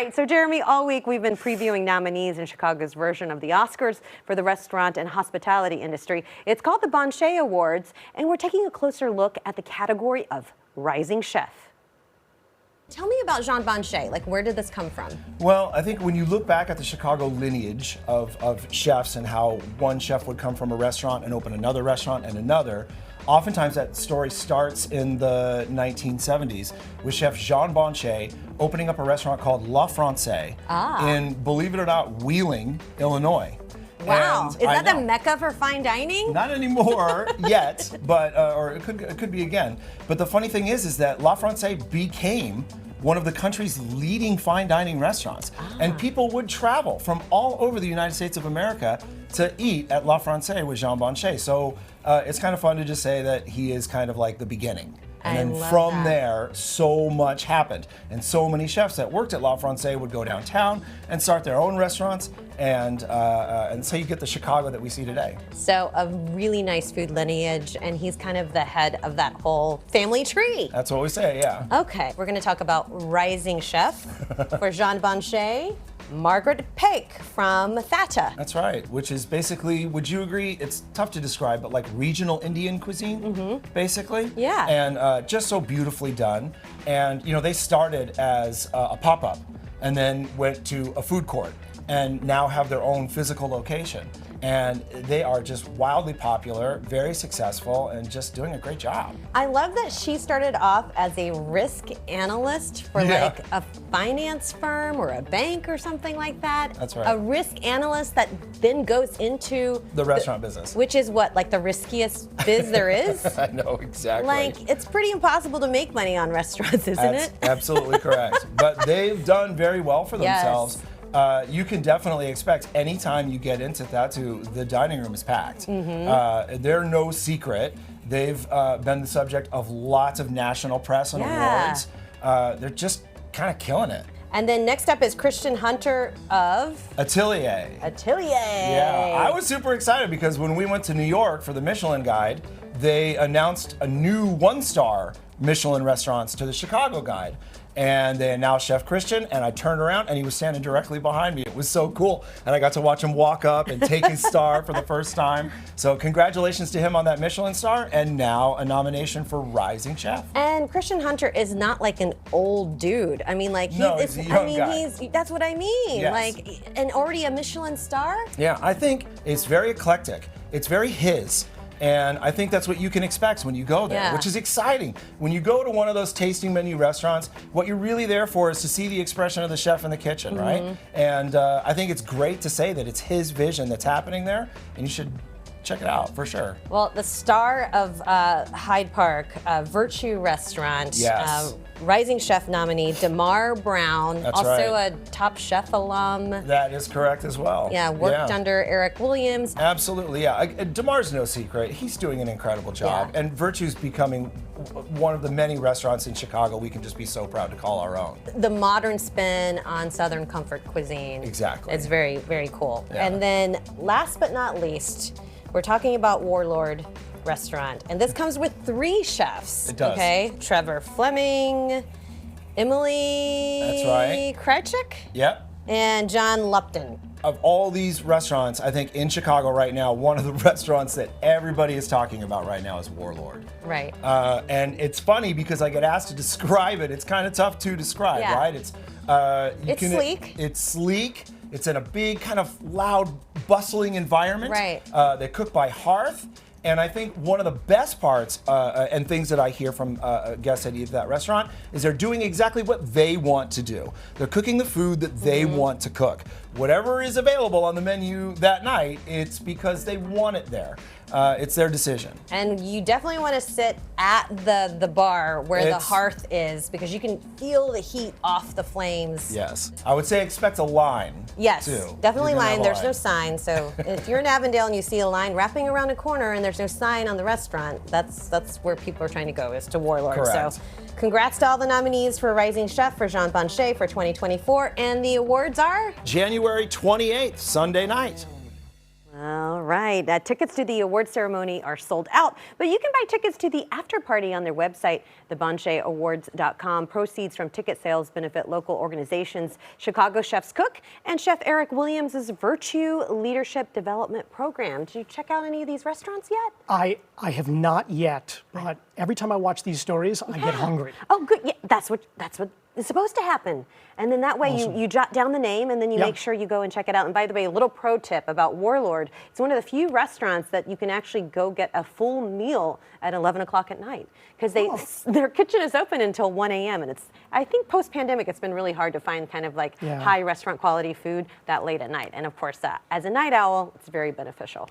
right, so Jeremy, all week we've been previewing nominees in Chicago's version of the Oscars for the restaurant and hospitality industry. It's called the Bonché Awards, and we're taking a closer look at the category of Rising Chef. Tell me about Jean Bonché. Like, where did this come from? Well, I think when you look back at the Chicago lineage of chefs and how one chef would come from a restaurant and open another restaurant and another, oftentimes that story starts in the 1970s with Chef Jean Bonché opening up a restaurant called La Francais in, believe it or not, Wheeling, Illinois. Wow, And is that the mecca for fine dining? Not anymore yet, but or it could be again. But the funny thing is that La Francais became one of the country's leading fine dining restaurants. And people would travel from all over the United States of America to eat at La Francais with Jean Bonché. So it's kind of fun to just say that he is kind of like the beginning. And then from there, so much happened. And so many chefs that worked at La Francais would go downtown and start their own restaurants. And so you get the Chicago that we see today. So a really nice food lineage, and he's kind of the head of that whole family tree. That's what we say, yeah. Okay, we're gonna talk about Rising Chef for Jean Bonché. Margaret Peck from Thata. That's right, which is basically, would you agree, it's tough to describe, but like regional Indian cuisine, basically. Yeah. And just so beautifully done. And you know, they started as a pop-up and then went to a food court and now have their own physical location. And they are just wildly popular, very successful, and just doing a great job. I love that she started off as a risk analyst for like a finance firm or a bank or something like that. That's right. A risk analyst that then goes into the restaurant business. Which is what, like the riskiest biz there is? I know, exactly. Like, it's pretty impossible to make money on restaurants, isn't That's it? absolutely correct. But they've done very well for themselves. Yes. You can definitely expect anytime you get into Thatu, the dining room is packed. They're no secret. They've been the subject of lots of national press and awards. They're just kind of killing it. And then next up is Christian Hunter of Atelier. Atelier. Yeah, I was super excited because when we went to New York for the Michelin Guide, they announced a new one-star Michelin restaurants to the Chicago Guide. And they announced Chef Christian, and I turned around and he was standing directly behind me. It was so cool. And I got to watch him walk up and take his star for the first time. So congratulations to him on that Michelin star, and now a nomination for Rising Chef. And Christian Hunter is not like an old dude. I mean, like, he's a young guy. That's what I mean. Yes. Like, and already a Michelin star? Yeah, I think it's very eclectic. It's very his. And I think that's what you can expect when you go there, which is exciting. When you go to one of those tasting menu restaurants, what you're really there for is to see the expression of the chef in the kitchen, right? And I think it's great to say that it's his vision that's happening there, and you should check it out for sure. Well, the star of Hyde Park, Virtue Restaurant, Rising Chef nominee, Damar Brown, That's also right. a Top Chef alum. That is correct as well. Yeah, worked under Eric Williams. Absolutely, yeah. Damar's no secret. He's doing an incredible job. Yeah. And Virtue's becoming one of the many restaurants in Chicago we can just be so proud to call our own. The modern spin on Southern comfort cuisine. Exactly. It's very, very cool. Yeah. And then last but not least, we're talking about Warlord Restaurant. And this comes with 3 chefs. It does. Okay, Trevor Fleming, Emily That's right. Krychek, Yep. and John Lupton. Of all these restaurants, I think in Chicago right now, one of the restaurants that everybody is talking about right now is Warlord. Right. And it's funny because I get asked to describe it. It's kind of tough to describe, right? It's sleek. It's sleek. It's in a big, kind of loud, bustling environment. Right. They cook by hearth. And I think one of the best parts and things that I hear from guests that eat at that restaurant is they're doing exactly what they want to do. They're cooking the food that they want to cook. Whatever is available on the menu that night, it's because they want it there. It's their decision. And you definitely want to sit at the bar where the hearth is, because you can feel the heat off the flames. Yes. I would say expect a line. Yes, too. definitely You're gonna have line. a There's line. no sign. So if you're in Avondale and you see a line wrapping around a corner and there's no sign on the restaurant, that's where people are trying to go, is to Warlord. Correct. So congrats to all the nominees for Rising Chef for Jean Bonché for 2024. And the awards are? January 28th, Sunday night. All right. Tickets to the award ceremony are sold out, but you can buy tickets to the after party on their website, thebonshayawards.com. Proceeds from ticket sales benefit local organizations, Chicago Chef's Cook and Chef Eric Williams' Virtue Leadership Development Program. Did you check out any of these restaurants yet? I have not yet, but every time I watch these stories, I get hungry. Oh, good. Yeah, that's what is supposed to happen. And then that way Awesome. you jot down the name and then you Yep. make sure you go and check it out. And by the way, a little pro tip about Warlord. It's one of the few restaurants that you can actually go get a full meal at 11 o'clock at night because their kitchen is open until 1 a.m. And I think post-pandemic, it's been really hard to find kind of like Yeah. high restaurant quality food that late at night. And of course, as a night owl, it's very beneficial.